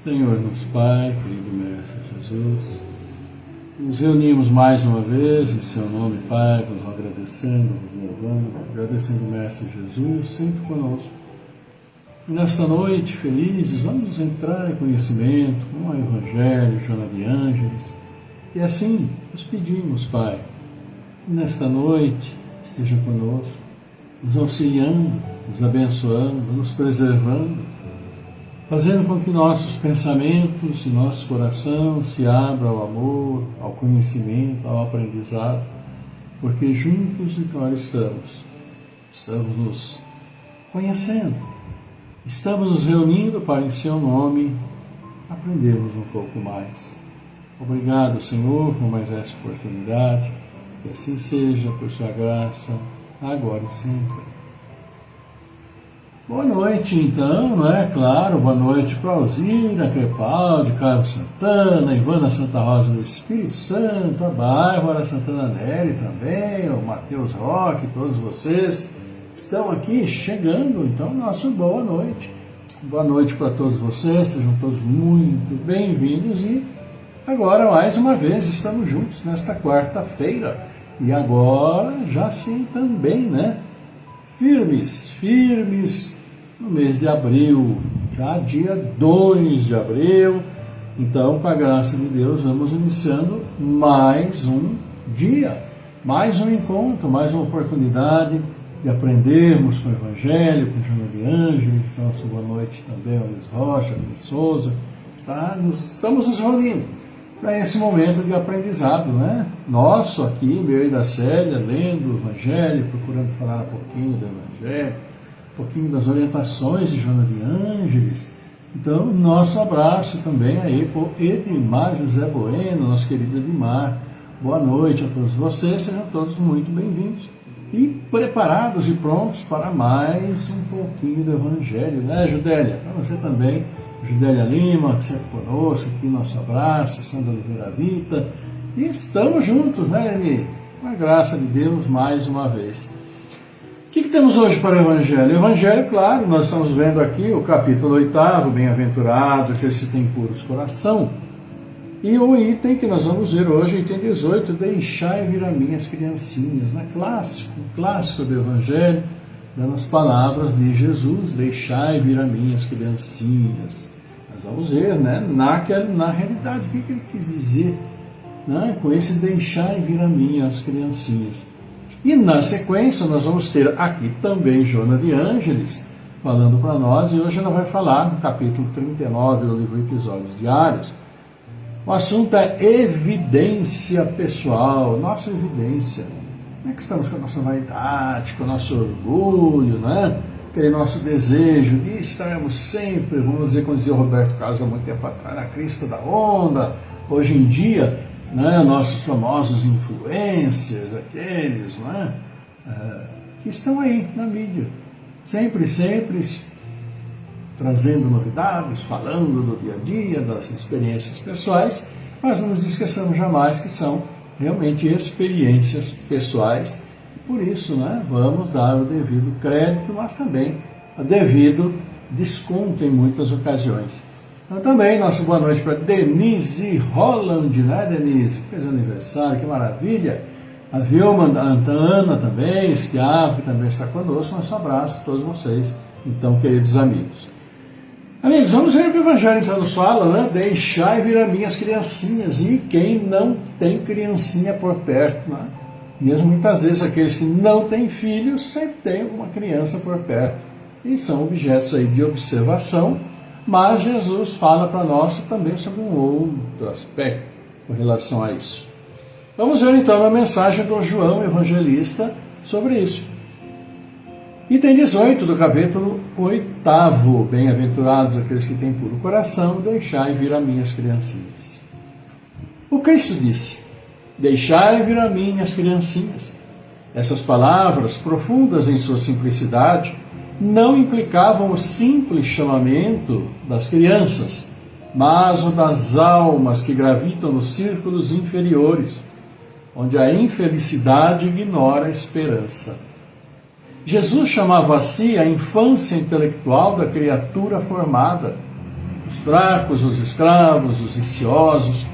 Senhor nosso Pai, querido Mestre Jesus, nos reunimos mais uma vez em Seu nome, Pai, vos agradecendo, vos louvando, agradecendo o Mestre Jesus, sempre conosco. E nesta noite, felizes, vamos entrar em conhecimento com o Evangelho, Joana de Ângeles, e assim nos pedimos, Pai, que nesta noite esteja conosco, nos auxiliando, nos abençoando, nos preservando, fazendo com que nossos pensamentos e nosso coração se abra ao amor, ao conhecimento, ao aprendizado, porque juntos então estamos nos conhecendo, estamos nos reunindo para em Seu nome aprendermos um pouco mais. Obrigado, Senhor, por mais essa oportunidade, que assim seja, por Sua graça, agora e sempre. Boa noite, então, não é? Claro, boa noite para Alzira Crepaldi, Carlos Santana, Ivana Santa Rosa do Espírito Santo, a Bárbara Santana Neri também, o Matheus Roque, todos vocês estão aqui chegando, então, nosso boa noite. Boa noite para todos vocês, sejam todos muito bem-vindos e agora, mais uma vez, estamos juntos nesta quarta-feira e agora já sim também, né? Firmes no mês de abril, já dia 2 de abril. Então, com a graça de Deus, vamos iniciando mais um dia, mais um encontro, mais uma oportunidade de aprendermos com o Evangelho, com Joana de Ângeles, nossa boa noite também ao Luiz Rocha, ao Luiz Souza. Estamos nos reunindo para esse momento de aprendizado, né? Nosso aqui, meu e da Célia, lendo o Evangelho, procurando falar um pouquinho do Evangelho, um pouquinho das orientações de Joana de Ângeles. Então, nosso abraço também aí por Edmar José Bueno, nosso querido Edmar. Boa noite a todos vocês, sejam todos muito bem-vindos e preparados e prontos para mais um pouquinho do Evangelho, né, Judélia? Para você também, Judélia Lima, que sempre conosco, aqui nosso abraço, Sandra Oliveira Vita, e estamos juntos, né, Emi? Com a graça de Deus, mais uma vez. O que temos hoje para o Evangelho? O Evangelho, claro, nós estamos vendo aqui o capítulo 8, Bem-aventurados aqueles que têm puros coração, e o item que nós vamos ver hoje, item 18, Deixai vir a mim as criancinhas, né? Clássico do Evangelho, dando as palavras de Jesus, deixai vir a mim as criancinhas. Nós vamos ver, né, na realidade, o que ele quis dizer, né, com esse deixai vir a mim as criancinhas. E na sequência nós vamos ter aqui também Joana de Ângeles falando para nós, e hoje ela vai falar no capítulo 39 do livro Episódios Diários. O assunto é evidência pessoal, nossa evidência. Como é que estamos com a nossa vaidade, com o nosso orgulho, né? Aquele nosso desejo de estarmos sempre, vamos dizer, como dizia o Roberto Carlos há muito tempo atrás, na crista da onda. Hoje em dia, né, nossos famosos influencers, aqueles, né, que estão aí na mídia, sempre trazendo novidades, falando do dia a dia, das experiências pessoais, mas não nos esqueçamos jamais que são realmente experiências pessoais. Por isso, né, vamos dar o devido crédito, mas também o devido desconto em muitas ocasiões. Então também, nossa boa noite para Denise Holland, né, Denise, que fez aniversário, que maravilha. A Vilma, a Ana também, Esquiavo, que também está conosco. Nosso abraço a todos vocês, então, queridos amigos. Amigos, vamos ver o que o Evangelho então nos fala, né? Deixai vir a mim as criancinhas, e quem não tem criancinha por perto, né? Mesmo muitas vezes aqueles que não têm filhos, sempre tem alguma criança por perto, e são objetos aí de observação, mas Jesus fala para nós também sobre um outro aspecto com relação a isso. Vamos ver então a mensagem do João Evangelista sobre isso. Item 18 do capítulo 8, Bem-aventurados aqueles que têm puro coração, deixai vir a mim as criancinhas. O Cristo disse, deixai vir a mim as criancinhas. Essas palavras, profundas em sua simplicidade, não implicavam o simples chamamento das crianças, mas o das almas que gravitam nos círculos inferiores, onde a infelicidade ignora a esperança. Jesus chamava a si a infância intelectual da criatura formada, os fracos, os escravos, os viciosos.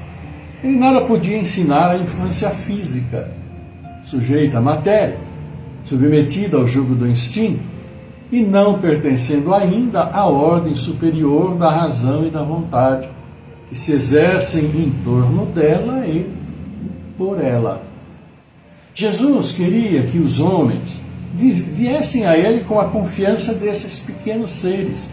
Ele nada podia ensinar a infância física, sujeita à matéria, submetida ao jugo do instinto e não pertencendo ainda à ordem superior da razão e da vontade, que se exercem em torno dela e por ela. Jesus queria que os homens viessem a Ele com a confiança desses pequenos seres,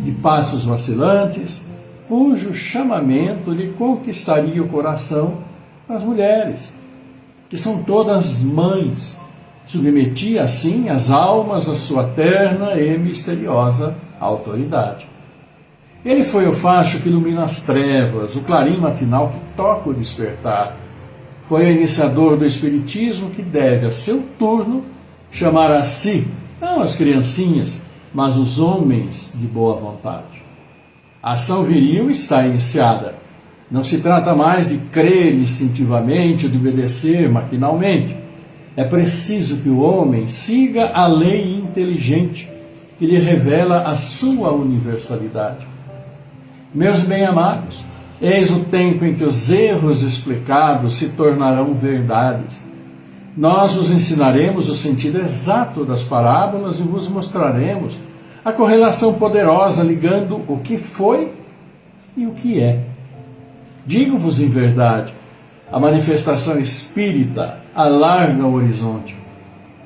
de passos vacilantes, cujo chamamento lhe conquistaria o coração das mulheres, que são todas mães. Submetia assim as almas à sua terna e misteriosa autoridade. Ele foi o facho que ilumina as trevas, o clarim matinal que toca o despertar. Foi o iniciador do Espiritismo que deve, a seu turno, chamar a si, não as criancinhas, mas os homens de boa vontade. A ação viril está iniciada. Não se trata mais de crer instintivamente ou de obedecer maquinalmente. É preciso que o homem siga a lei inteligente que lhe revela a sua universalidade. Meus bem-amados, eis o tempo em que os erros explicados se tornarão verdades. Nós vos ensinaremos o sentido exato das parábolas e vos mostraremos a correlação poderosa ligando o que foi e o que é. Digo-vos em verdade, a manifestação espírita alarga o horizonte,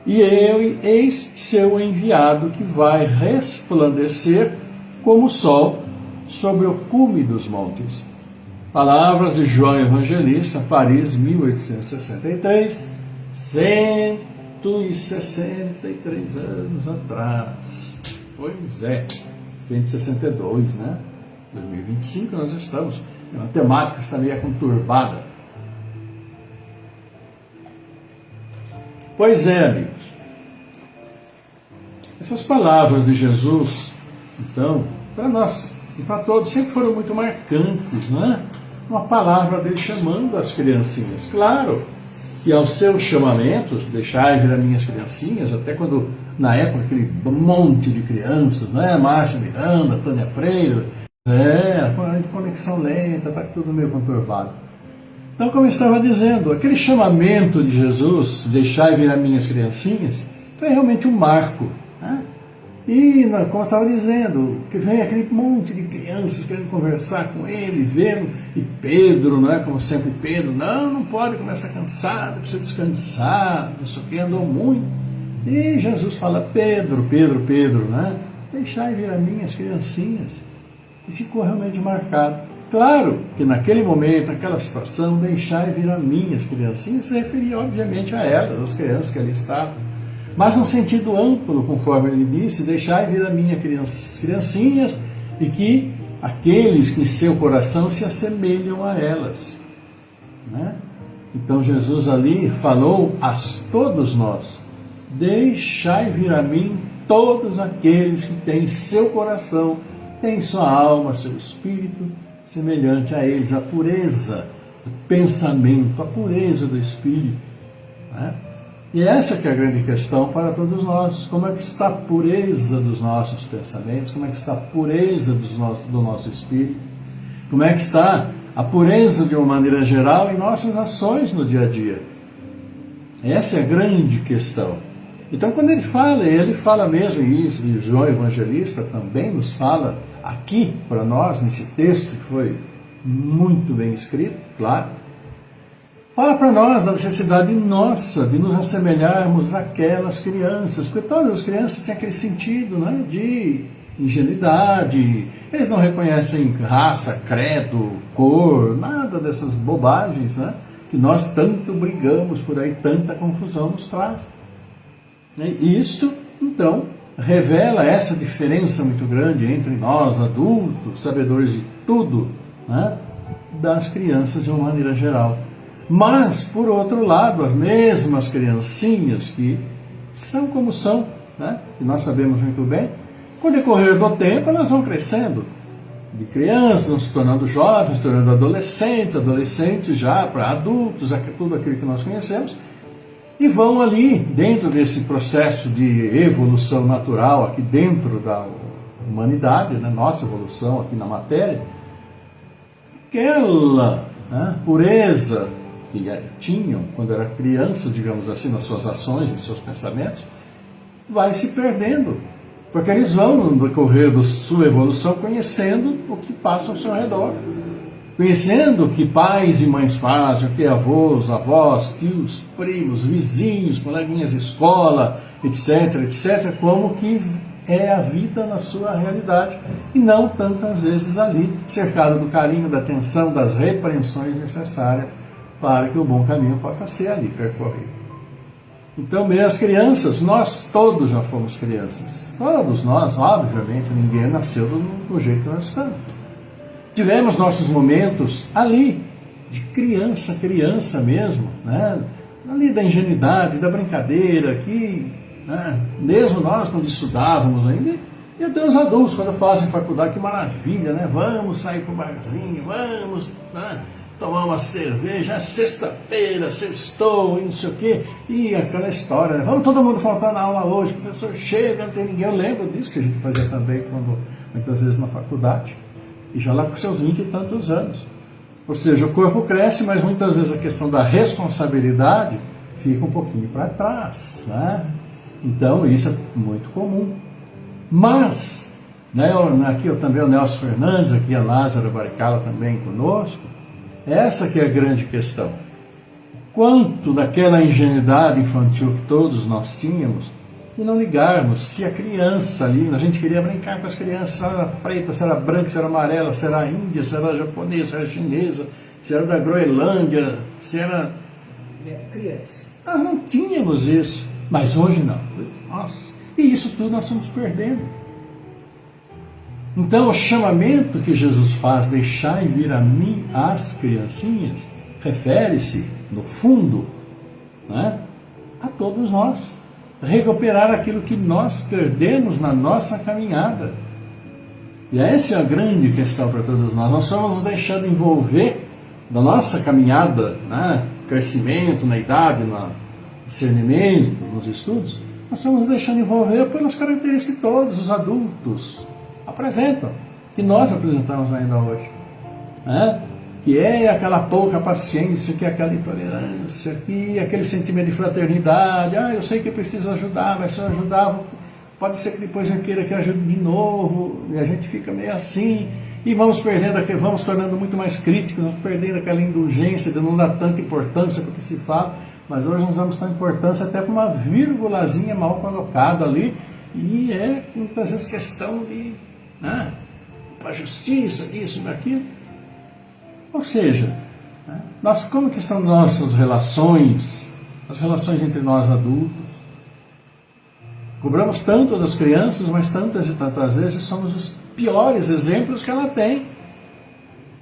e eis seu enviado que vai resplandecer como o sol sobre o cume dos montes. Palavras de João Evangelista, Paris, 1863, 163 anos atrás. Pois é, 162, né? 2025 nós estamos. A matemática está meio conturbada. Pois é, amigos. Essas palavras de Jesus, então, para nós e para todos, sempre foram muito marcantes, não é? Uma palavra dele chamando as criancinhas. Claro que aos seus chamamentos, deixai vir as minhas criancinhas, até quando, na época, aquele monte de crianças, não é? Márcia Miranda, Tânia Freire, a conexão lenta, está tudo meio conturbado. Então, como eu estava dizendo, aquele chamamento de Jesus, deixai vir as minhas criancinhas, foi realmente um marco, né? E, como eu estava dizendo, que vem aquele monte de crianças querendo conversar com ele, vendo, e Pedro, não é? Como sempre Pedro, não pode começar cansado, precisa descansar, não sei o que, andou muito. E Jesus fala, Pedro, né? Deixai vir as minhas criancinhas. E ficou realmente marcado. Claro que naquele momento, naquela situação, deixai vir as minhas criancinhas, se referia obviamente a elas, as crianças que ali estavam. Mas no sentido amplo, conforme ele disse, deixai vir as minhas criancinhas e que aqueles que em seu coração se assemelham a elas. Né? Então Jesus ali falou a todos nós, deixai vir a mim todos aqueles que têm seu coração, têm sua alma, seu espírito, semelhante a eles, a pureza do pensamento, a pureza do espírito. Né? E essa que é a grande questão para todos nós. Como é que está a pureza dos nossos pensamentos? Como é que está a pureza do nosso espírito? Como é que está a pureza de uma maneira geral em nossas ações no dia a dia? Essa é a grande questão. Então, quando ele fala mesmo isso, e João Evangelista também nos fala aqui para nós, nesse texto que foi muito bem escrito, claro, fala para nós da necessidade nossa de nos assemelharmos àquelas crianças, porque todas as crianças têm aquele sentido, né, de ingenuidade, eles não reconhecem raça, credo, cor, nada dessas bobagens, né, que nós tanto brigamos por aí, tanta confusão nos traz. E isto, então, revela essa diferença muito grande entre nós, adultos, sabedores de tudo, né, das crianças de uma maneira geral. Mas, por outro lado, as mesmas criancinhas que são como são, né, que nós sabemos muito bem, com o decorrer do tempo elas vão crescendo. De crianças, vão se tornando jovens, se tornando adolescentes já para adultos, tudo aquilo que nós conhecemos, e vão ali, dentro desse processo de evolução natural, aqui dentro humanidade, né, nossa evolução aqui na matéria, aquela, né, pureza que tinham quando era criança, digamos assim, nas suas ações, em seus pensamentos, vai se perdendo. Porque eles vão, no decorrer da sua evolução, conhecendo o que passa ao seu redor. Conhecendo o que pais e mães fazem, o que avós, tios, primos, vizinhos, coleguinhas de escola, etc, etc, como que é a vida na sua realidade. E não tantas vezes ali, cercado do carinho, da atenção, das repreensões necessárias para que o bom caminho possa ser ali percorrido. Então, meus crianças, nós todos já fomos crianças. Todos nós, obviamente, ninguém nasceu do jeito que nós estamos. Tivemos nossos momentos ali, de criança mesmo, né? Ali da ingenuidade, da brincadeira, que, né? Mesmo nós, quando estudávamos ainda, e até os adultos, quando fazem faculdade, que maravilha, né? Vamos sair para o barzinho, vamos, né, tomar uma cerveja, é sexta-feira, sextou, e não sei o quê, e aquela história, né? Vamos todo mundo faltar na aula hoje, o professor chega, não tem ninguém. Eu lembro disso que a gente fazia também, muitas vezes na faculdade, e já lá com seus 20 e tantos anos. Ou seja, o corpo cresce, mas muitas vezes a questão da responsabilidade fica um pouquinho para trás, né? Então, isso é muito comum. Mas, né, aqui eu também, o Nelson Fernandes, aqui a Lázaro Baricala também conosco, essa que é a grande questão. Quanto daquela ingenuidade infantil que todos nós tínhamos, e não ligarmos se a criança ali, a gente queria brincar com as crianças, se era preta, se era branca, se era amarela, se era índia, se era japonesa, se era chinesa, se era da Groenlândia, se era... criança. Nós não tínhamos isso, mas hoje não. Nossa, e isso tudo nós estamos perdendo. Então o chamamento que Jesus faz, deixai vir a mim as criancinhas, refere-se, no fundo, né, a todos nós. Recuperar aquilo que nós perdemos na nossa caminhada. E essa é a grande questão para todos nós. Nós estamos nos deixando envolver da nossa caminhada, né, crescimento na idade, no discernimento, nos estudos, nós estamos nos deixando envolver pelas características que todos os adultos apresentam, que nós apresentamos ainda hoje, né? Que é aquela pouca paciência, que é aquela intolerância, que é aquele sentimento de fraternidade. Eu sei que eu preciso ajudar, mas se eu ajudar, pode ser que depois eu queira que ajude de novo, e a gente fica meio assim, e vamos perdendo, vamos tornando muito mais críticos, vamos perdendo aquela indulgência de não dar tanta importância para o que se fala, mas hoje nós damos tanta importância até para uma vírgulazinha mal colocada ali, e é muitas vezes questão de, né, para a justiça, isso, daquilo. Ou seja, né, como que são nossas relações, as relações entre nós adultos? Cobramos tanto das crianças, mas tantas e tantas vezes somos os piores exemplos que ela tem.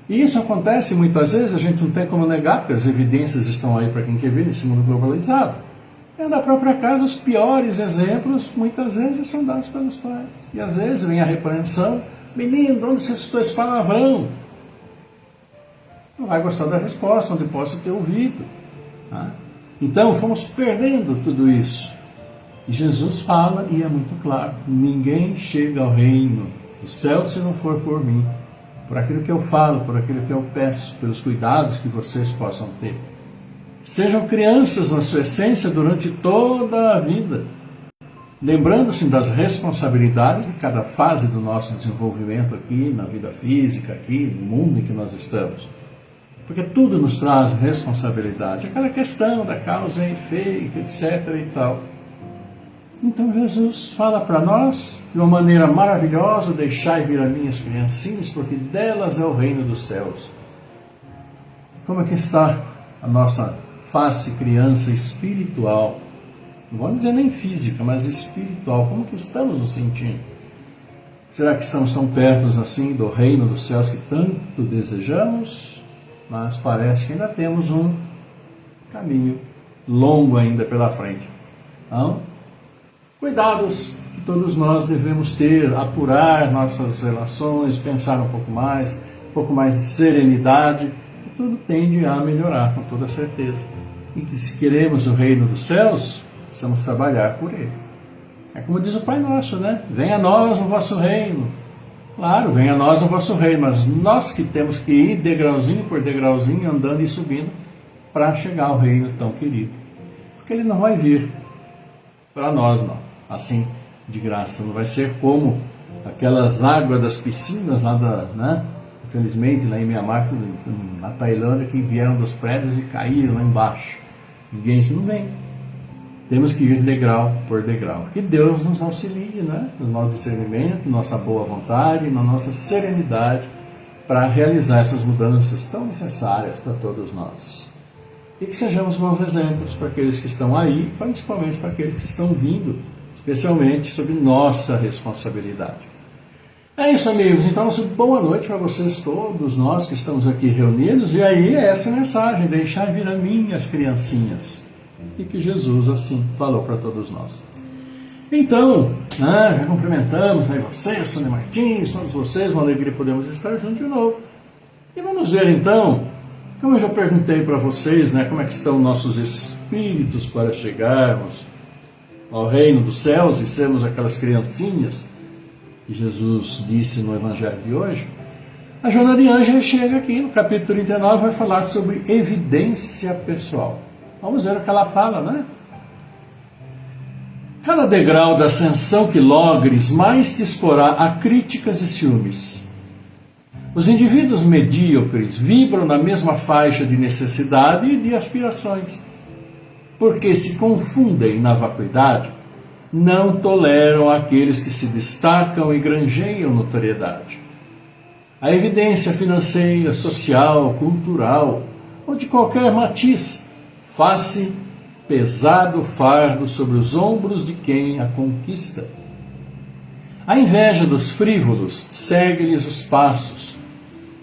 E isso acontece muitas vezes, a gente não tem como negar, porque as evidências estão aí para quem quer ver nesse mundo globalizado. É da própria casa, os piores exemplos muitas vezes são dados pelos pais. E às vezes vem a repreensão: menino, onde você escutou esse palavrão? Não vai gostar da resposta, onde possa ter ouvido. Tá? Então fomos perdendo tudo isso. E Jesus fala, e é muito claro: ninguém chega ao reino do céu se não for por mim. Por aquilo que eu falo, por aquilo que eu peço, pelos cuidados que vocês possam ter. Sejam crianças na sua essência durante toda a vida, lembrando-se das responsabilidades de cada fase do nosso desenvolvimento aqui, na vida física, aqui, no mundo em que nós estamos. Porque tudo nos traz responsabilidade. Aquela questão da causa e efeito, etc. e tal. Então Jesus fala para nós, de uma maneira maravilhosa: deixai vir a minhas criancinhas, porque delas é o reino dos céus. Como é que está a nossa face criança espiritual? Não vamos dizer nem física, mas espiritual. Como que estamos nos sentindo? Será que estamos tão perto assim do reino dos céus que tanto desejamos? Mas parece que ainda temos um caminho longo ainda pela frente. Então, cuidados que todos nós devemos ter, apurar nossas relações, pensar um pouco mais de serenidade, que tudo tende a melhorar, com toda certeza. E que se queremos o reino dos céus, precisamos trabalhar por ele. É como diz o Pai Nosso, né? Venha a nós o vosso reino. Claro, venha a nós o vosso reino, mas nós que temos que ir degrauzinho por degrauzinho, andando e subindo, para chegar ao reino tão querido. Porque ele não vai vir para nós, não. Assim, de graça. Não vai ser como aquelas águas das piscinas lá né? Infelizmente, lá em Myanmar, na Tailândia, que vieram dos prédios e caíram lá embaixo. Ninguém isso não vem. Temos que ir degrau por degrau. Que Deus nos auxilie, né? No nosso discernimento, nossa boa vontade, na nossa serenidade, para realizar essas mudanças tão necessárias para todos nós. E que sejamos bons exemplos para aqueles que estão aí, principalmente para aqueles que estão vindo, especialmente sob nossa responsabilidade. É isso, amigos. Então, boa noite para vocês todos, nós que estamos aqui reunidos. E aí, é essa mensagem: deixar vir a mim as criancinhas. E que Jesus assim falou para todos nós. Então, já cumprimentamos aí vocês, Sônia Martins, todos vocês, uma alegria podermos estar juntos de novo. E vamos ver então, como eu já perguntei para vocês, né, como é que estão nossos espíritos para chegarmos ao reino dos céus e sermos aquelas criancinhas que Jesus disse no Evangelho de hoje. A Joana de Ângeles chega aqui no capítulo 39, vai falar sobre evidência pessoal. Vamos ver o que ela fala, né? Cada degrau da ascensão que logres, mais te exporá a críticas e ciúmes. Os indivíduos medíocres vibram na mesma faixa de necessidade e de aspirações, porque se confundem na vacuidade, não toleram aqueles que se destacam e granjeiam notoriedade. A evidência financeira, social, cultural ou de qualquer matiz faz-se pesado fardo sobre os ombros de quem a conquista. A inveja dos frívolos segue-lhes os passos,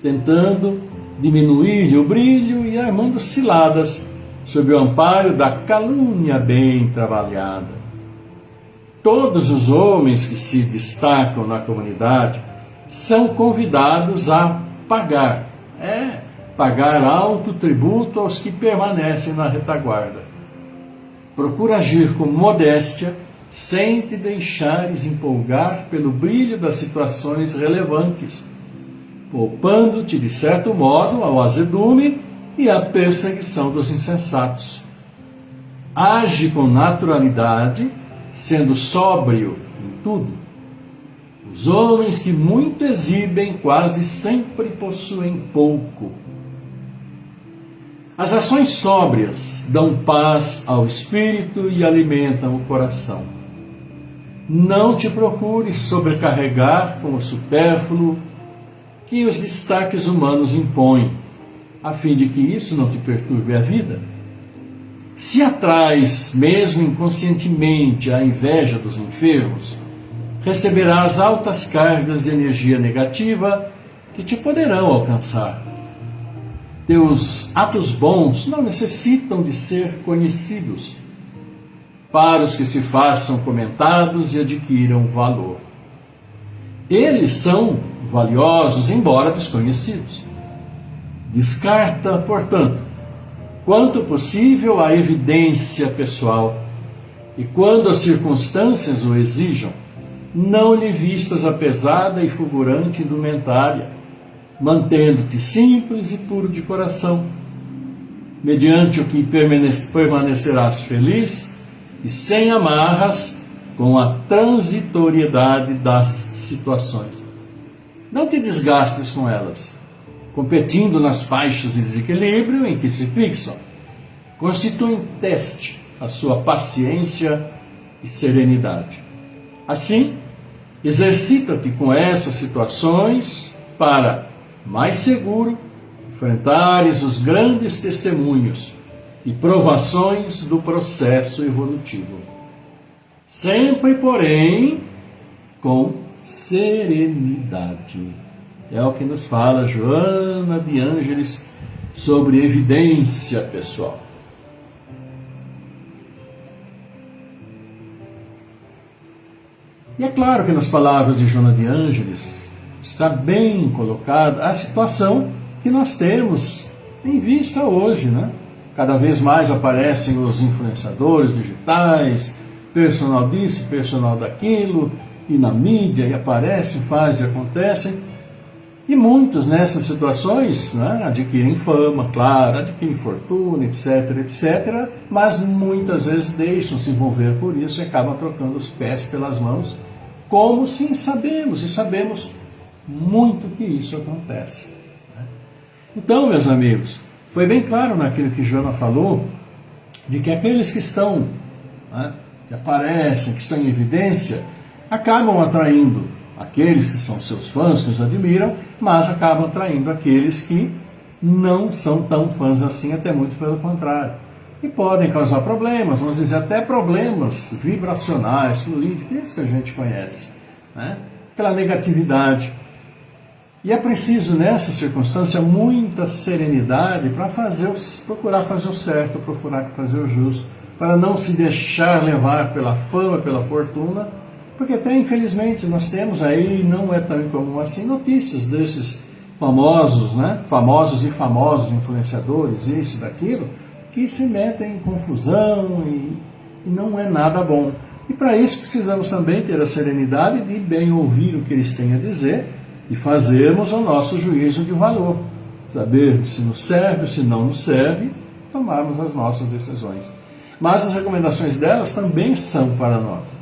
tentando diminuir-lhe o brilho e armando ciladas sob o amparo da calúnia bem trabalhada. Todos os homens que se destacam na comunidade são convidados a pagar alto tributo aos que permanecem na retaguarda. Procura agir com modéstia, sem te deixares empolgar pelo brilho das situações relevantes, poupando-te, de certo modo, ao azedume e à perseguição dos insensatos. Age com naturalidade, sendo sóbrio em tudo. Os homens que muito exibem quase sempre possuem pouco. As ações sóbrias dão paz ao espírito e alimentam o coração. Não te procures sobrecarregar com o supérfluo que os destaques humanos impõem, a fim de que isso não te perturbe a vida. Se atrais, mesmo inconscientemente, a inveja dos enfermos, receberás altas cargas de energia negativa que te poderão alcançar. Teus atos bons não necessitam de ser conhecidos, para os que se façam comentados e adquiram valor. Eles são valiosos, embora desconhecidos. Descarta, portanto, quanto possível a evidência pessoal, e quando as circunstâncias o exijam, não lhe vistas a pesada e fulgurante indumentária, mantendo-te simples e puro de coração, mediante o que permanecerás feliz e sem amarras com a transitoriedade das situações. Não te desgastes com elas, competindo nas faixas de desequilíbrio em que se fixam. Constituem teste a sua paciência e serenidade. Assim, exercita-te com essas situações para, mais seguro, enfrentares os grandes testemunhos e provações do processo evolutivo. Sempre, porém, com serenidade. É o que nos fala Joana de Ângeles sobre evidência pessoal. E é claro que nas palavras de Joana de Ângeles está bem colocada a situação que nós temos em vista hoje, né? Cada vez mais aparecem os influenciadores digitais, personal disso, personal daquilo, e na mídia, e aparecem, fazem, acontecem. E muitos nessas situações, né, adquirem fama, claro, adquirem fortuna, etc, etc, mas muitas vezes deixam se envolver por isso e acabam trocando os pés pelas mãos, como sim sabemos, e sabemos muito que isso acontece. Né? Então, meus amigos, foi bem claro naquilo que Joana falou, de que aqueles que estão, né, que aparecem, que estão em evidência, acabam atraindo aqueles que são seus fãs, que os admiram, mas acabam atraindo aqueles que não são tão fãs assim, até muito pelo contrário. E podem causar problemas, vamos dizer, até problemas vibracionais, fluídicos, isso que a gente conhece. Né? Aquela negatividade. E é preciso, nessa circunstância, muita serenidade para procurar fazer o certo, procurar fazer o justo, para não se deixar levar pela fama, pela fortuna, porque até, infelizmente, nós temos aí, não é tão incomum assim, notícias desses famosos, né? Famosos e famosos influenciadores, isso e daquilo, que se metem em confusão e não é nada bom. E para isso precisamos também ter a serenidade de bem ouvir o que eles têm a dizer e fazermos o nosso juízo de valor. Saber se nos serve, se não nos serve, tomarmos as nossas decisões. Mas as recomendações delas também são para nós.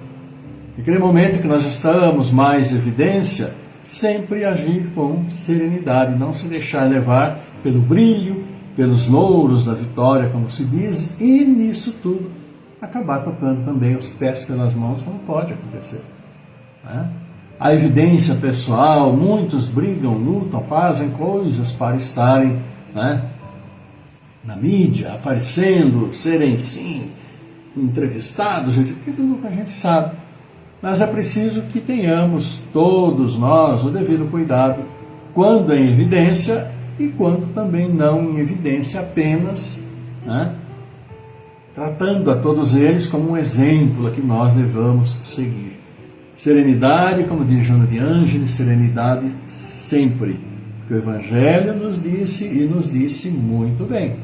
Naquele momento que nós estamos mais em evidência, sempre agir com serenidade, não se deixar levar pelo brilho, pelos louros da vitória, como se diz, e nisso tudo acabar tocando também os pés pelas mãos, como pode acontecer. Né? A evidência pessoal, muitos brigam, lutam, fazem coisas para estarem, né, na mídia, aparecendo, serem sim entrevistados, tudo que a gente sabe. Mas é preciso que tenhamos, todos nós, o devido cuidado, quando em evidência e quando também não em evidência apenas, né, tratando a todos eles como um exemplo a que nós devamos seguir. Serenidade, como diz Joana de Ângeles, serenidade sempre. Porque o Evangelho nos disse e nos disse muito bem.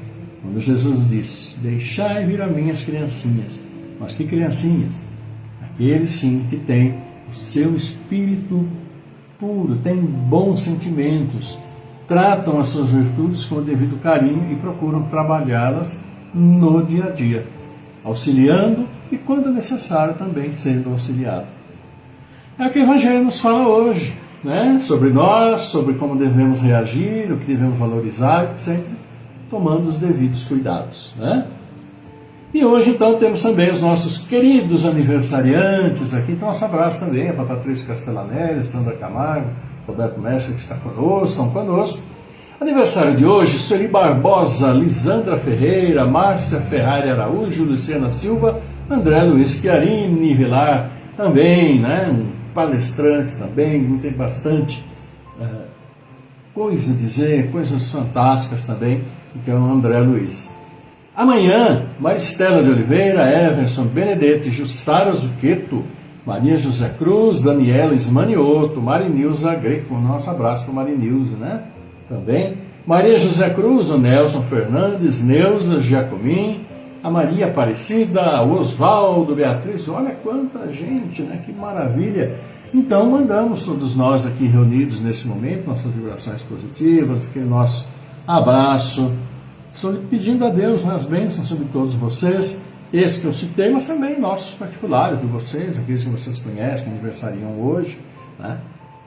Quando Jesus disse, deixai vir a mim as criancinhas. Mas que criancinhas? Aqueles sim que têm o seu espírito puro, têm bons sentimentos, tratam as suas virtudes com o devido carinho e procuram trabalhá-las no dia a dia, auxiliando e, quando necessário, também sendo auxiliado. É o que o Evangelho nos fala hoje, né? Sobre nós, sobre como devemos reagir, o que devemos valorizar, sempre tomando os devidos cuidados, né? E hoje, então, temos também os nossos queridos aniversariantes aqui. Então, nosso abraço também para Patrícia Castellanelli, Sandra Camargo, Roberto Mestre, que está conosco, estão conosco. Aniversário de hoje, Sueli Barbosa, Lisandra Ferreira, Márcia Ferrari Araújo, Luciana Silva, André Luiz Chiarini Vilar, também, né, um palestrante também, tem bastante coisa a dizer, coisas fantásticas também, que é o André Luiz. Amanhã, Maristela de Oliveira, Everson Benedetti, Jussara Zucchetto, Maria José Cruz, Daniela Ismanioto, Marinilza Greco, nosso abraço para Marinilza, né? Também, Maria José Cruz, o Nelson Fernandes, Neuza Giacomin, a Maria Aparecida, o Osvaldo, Beatriz, olha quanta gente, né? Que maravilha! Então, mandamos todos nós aqui reunidos nesse momento, nossas vibrações positivas, aquele nosso abraço, pedindo a Deus, né, as bênçãos sobre todos vocês, esses que eu citei, mas também nossos particulares de vocês, aqueles que vocês conhecem, que aniversariam hoje, né?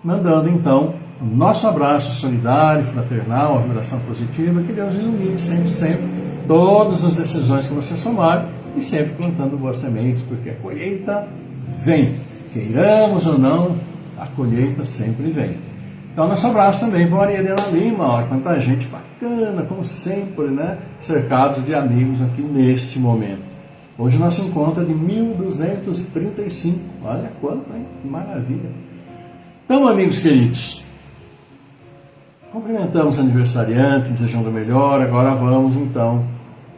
Mandando então o nosso abraço solidário, fraternal, a vibração positiva, que Deus ilumine sempre, sempre, todas as decisões que vocês tomarem e sempre plantando boas sementes, porque a colheita vem, queiramos ou não, a colheita sempre vem. Então, nosso abraço também para Maria Helena Lima, olha quanta gente bacana, como sempre, né? Cercados de amigos aqui neste momento. Hoje nosso encontro é de 1235, olha quanto, hein? Que maravilha. Então, amigos queridos, cumprimentamos aniversariantes, desejando o melhor. Agora vamos, então,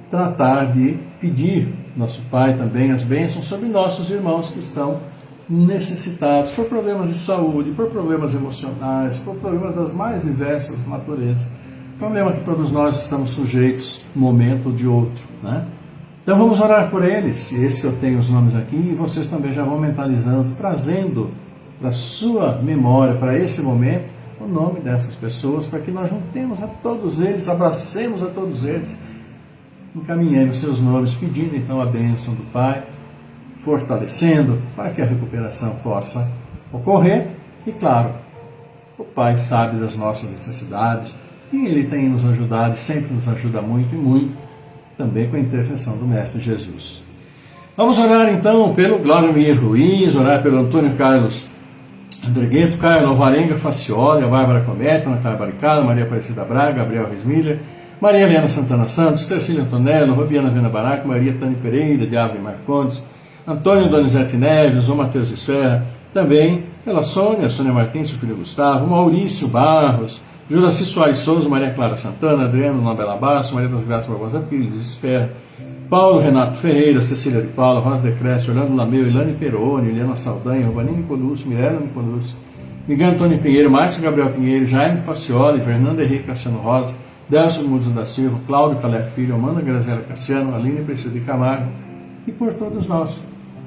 tratar de pedir nosso Pai também as bênçãos sobre nossos irmãos que estão necessitados por problemas de saúde, por problemas emocionais, por problemas das mais diversas naturezas. Problema que todos nós estamos sujeitos, um momento ou de outro, né? Então vamos orar por eles, esse eu tenho os nomes aqui, e vocês também já vão mentalizando, trazendo para a sua memória, para esse momento, o nome dessas pessoas, para que nós juntemos a todos eles, abracemos a todos eles, encaminhemos seus nomes, pedindo então a bênção do Pai, fortalecendo para que a recuperação possa ocorrer. E claro, o Pai sabe das nossas necessidades e Ele tem nos ajudado e sempre nos ajuda muito e muito, também com a intercessão do Mestre Jesus. Vamos orar então pelo Glaudomir Ruiz, orar pelo Antônio Carlos Andregueto, Caio Alvarenga Facioli, a Bárbara Cometa, Natália Baricada, Maria Aparecida Braga, Gabriel Rismilha, Maria Helena Santana Santos, Tercília Antonello, Robiana Vena Baraco, Maria Tânia Pereira, de Ave Marcondes, Antônio Donizete Neves, o Matheus de Serra, também pela Sônia Martins, seu filho Gustavo, Maurício Barros, Juraci Soares Souza, Maria Clara Santana, Adriano Nobela Basso, Maria das Graças Barbosa Pires, Esferra, Paulo Renato Ferreira, Cecília de Paula, Rosa de Cresce, Orlando Lameu, Ilane Peroni, Eliana Saldanha, Robanini Colucci, Mirella Nicolussi, Miguel Antônio Pinheiro, Marcos Gabriel Pinheiro, Jaime Facioli, Fernando Henrique Cassiano Rosa, Delcio Mudes da Silva, Cláudio Calé Filho, Amanda Graziela Cassiano, Aline Preciso de Camargo, e por todos nós,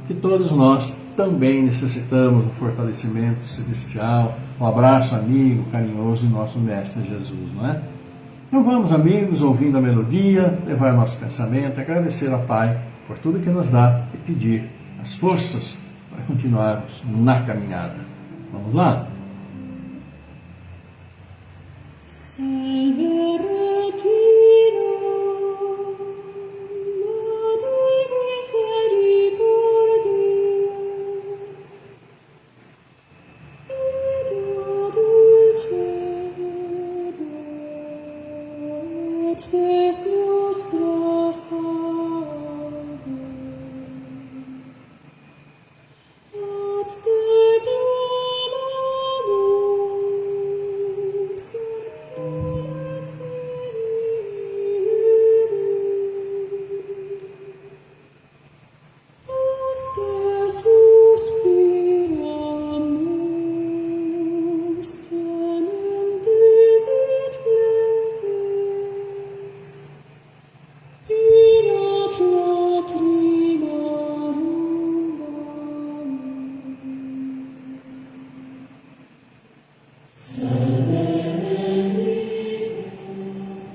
que todos nós também necessitamos do fortalecimento celestial, um abraço amigo, carinhoso de nosso Mestre Jesus, não é? Então vamos, amigos, ouvindo a melodia, levar nosso pensamento, agradecer ao Pai por tudo que nos dá e pedir as forças para continuarmos na caminhada. Vamos lá?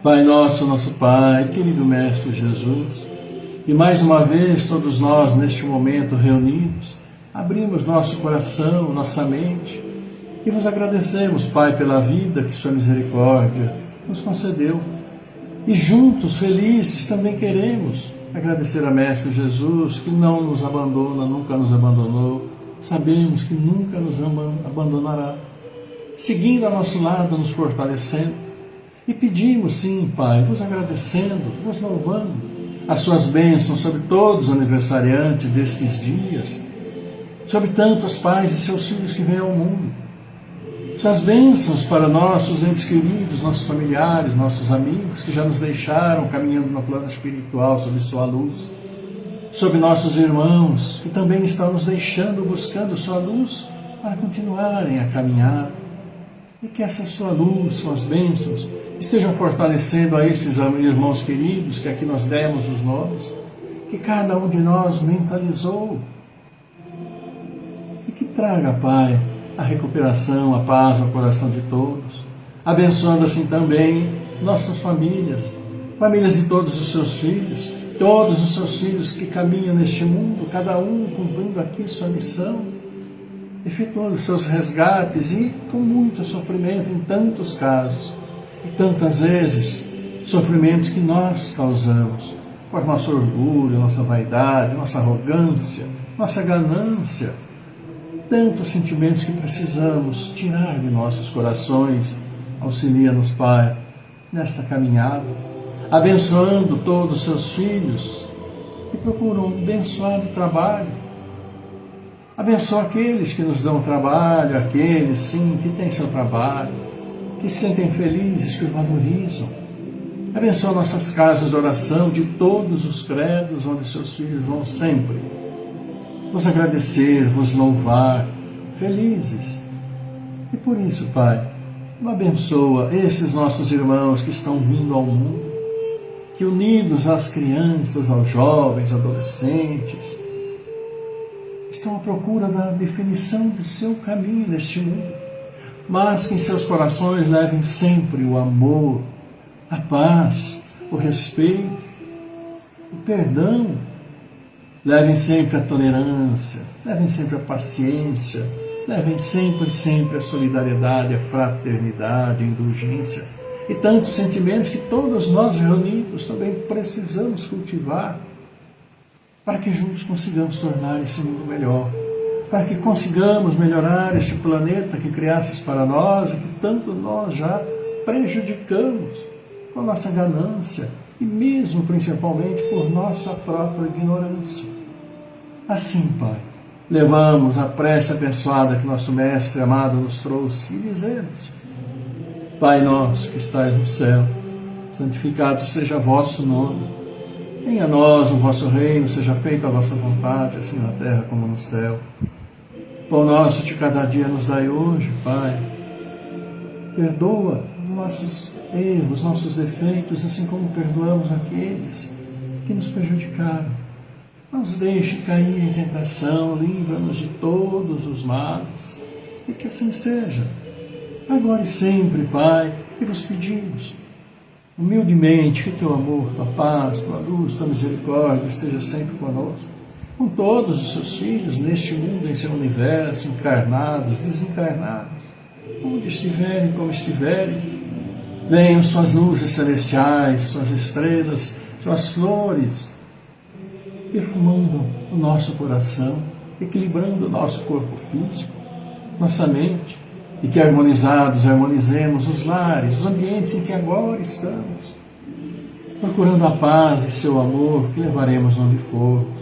Pai nosso, nosso Pai, querido Mestre Jesus, e mais uma vez todos nós neste momento reunidos, abrimos nosso coração, nossa mente e vos agradecemos, Pai, pela vida que Sua misericórdia nos concedeu. E juntos, felizes, também queremos agradecer a Mestre Jesus, que não nos abandona, nunca nos abandonou, sabemos que nunca nos abandonará, seguindo ao nosso lado, nos fortalecendo. E pedimos, sim, Pai, vos agradecendo, vos louvando, as Suas bênçãos sobre todos os aniversariantes destes dias, sobre tantos pais e seus filhos que vêm ao mundo. Suas bênçãos para nossos entes queridos, nossos familiares, nossos amigos que já nos deixaram caminhando no plano espiritual sob Sua luz, sobre nossos irmãos que também estão nos deixando, buscando Sua luz para continuarem a caminhar. E que essa Sua luz, Suas bênçãos, estejam fortalecendo a esses irmãos queridos que aqui nós demos os nomes, que cada um de nós mentalizou, e que traga, Pai, a recuperação, a paz no coração de todos, abençoando assim também nossas famílias, famílias de todos os seus filhos que caminham neste mundo, cada um cumprindo aqui sua missão, efetuando seus resgates e com muito sofrimento em tantos casos, e tantas vezes sofrimentos que nós causamos por nosso orgulho, nossa vaidade, nossa arrogância, nossa ganância, tantos sentimentos que precisamos tirar de nossos corações. Auxilia-nos, Pai, nessa caminhada, abençoando todos os seus filhos que procuram um abençoado trabalho. Abençoa aqueles que nos dão trabalho, aqueles, sim, que têm seu trabalho, que se sentem felizes, que o valorizam. Abençoa nossas casas de oração de todos os credos, onde seus filhos vão sempre vos agradecer, vos louvar, felizes. E por isso, Pai, abençoa esses nossos irmãos que estão vindo ao mundo, que unidos às crianças, aos jovens, adolescentes, estão à procura da definição de seu caminho neste mundo, mas que em seus corações levem sempre o amor, a paz, o respeito, o perdão, levem sempre a tolerância, levem sempre a paciência, levem sempre a solidariedade, a fraternidade, a indulgência e tantos sentimentos que todos nós reunidos também precisamos cultivar para que juntos consigamos tornar esse mundo melhor, para que consigamos melhorar este planeta que criastes para nós e que tanto nós já prejudicamos com a nossa ganância e mesmo principalmente por nossa própria ignorância. Assim, Pai, levamos a prece abençoada que nosso Mestre amado nos trouxe e dizemos: Pai nosso que estais no céu, santificado seja vosso nome. Venha a nós o vosso reino, seja feita a vossa vontade, assim na terra como no céu. Pão nosso de cada dia nos dai hoje, Pai. Perdoa os nossos erros, nossos defeitos, assim como perdoamos aqueles que nos prejudicaram. Não nos deixe cair em tentação, livra-nos de todos os males, e que assim seja. Agora e sempre, Pai, e vos pedimos, humildemente, que teu amor, tua paz, tua luz, tua misericórdia esteja sempre conosco, com todos os seus filhos neste mundo, em seu universo, encarnados, desencarnados, onde estiverem, como estiverem. Venham suas luzes celestiais, suas estrelas, suas flores, perfumando o nosso coração, equilibrando o nosso corpo físico, nossa mente, e que harmonizados harmonizemos os lares, os ambientes em que agora estamos, procurando a paz e seu amor que levaremos onde formos.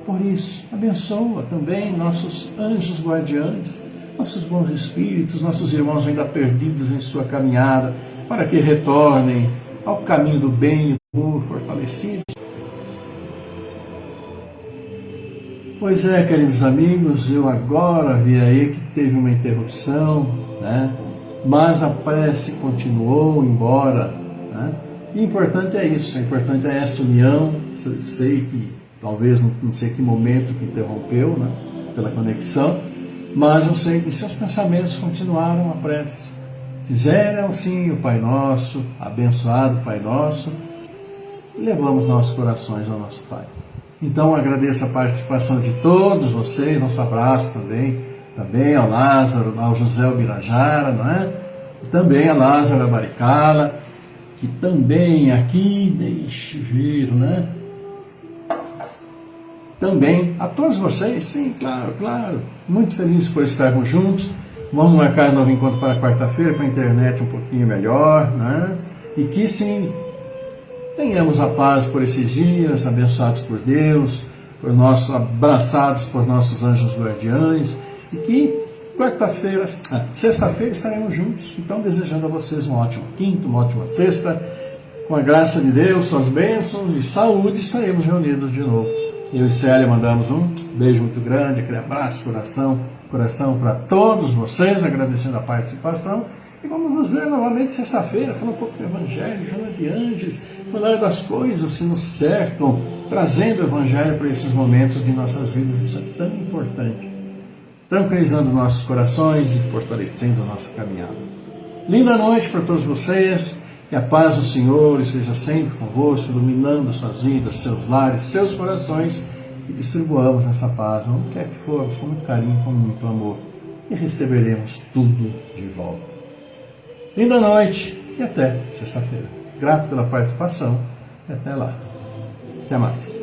Por isso, abençoa também nossos anjos guardiães, nossos bons espíritos, nossos irmãos ainda perdidos em sua caminhada, para que retornem ao caminho do bem e do amor, fortalecidos. Pois é, queridos amigos, eu agora vi aí que teve uma interrupção, né? Mas a prece continuou, embora. Né? E o importante é isso, o importante é essa união. Eu sei que, talvez, não sei que momento que interrompeu, né? Pela conexão, mas eu sei que seus pensamentos continuaram a prece. Fizeram, sim, o Pai Nosso, abençoado Pai Nosso, e levamos nossos corações ao nosso Pai. Então agradeço a participação de todos vocês, nosso abraço também ao Lázaro, ao José Ubirajara, não é? E também a Lázaro Baricala, que também aqui, deixe ver, né? Também a todos vocês, sim, claro, muito feliz por estarmos juntos. Vamos marcar um novo encontro para quarta-feira com a internet um pouquinho melhor, né? E que sim, tenhamos a paz por esses dias, abençoados por Deus, abraçados por nossos anjos guardiães, e que sexta-feira estaremos juntos. Então, desejando a vocês uma ótima quinta, uma ótima sexta, com a graça de Deus, suas bênçãos e saúde, estaremos reunidos de novo. Eu e Célia mandamos um beijo muito grande, aquele abraço, coração para todos vocês, agradecendo a participação. E vamos nos ver novamente sexta-feira, falando um pouco do Evangelho, Joana de Andes, falar das coisas que nos cercam, trazendo o Evangelho para esses momentos de nossas vidas. Isso é tão importante, tranquilizando nossos corações e fortalecendo a nossa caminhada. Linda noite para todos vocês, que a paz do Senhor esteja sempre convosco, iluminando suas vidas, seus lares, seus corações, e distribuamos essa paz, onde quer que formos, com muito carinho, com muito amor, e receberemos tudo de volta. Linda noite e até sexta-feira. Grato pela participação e até lá. Até mais.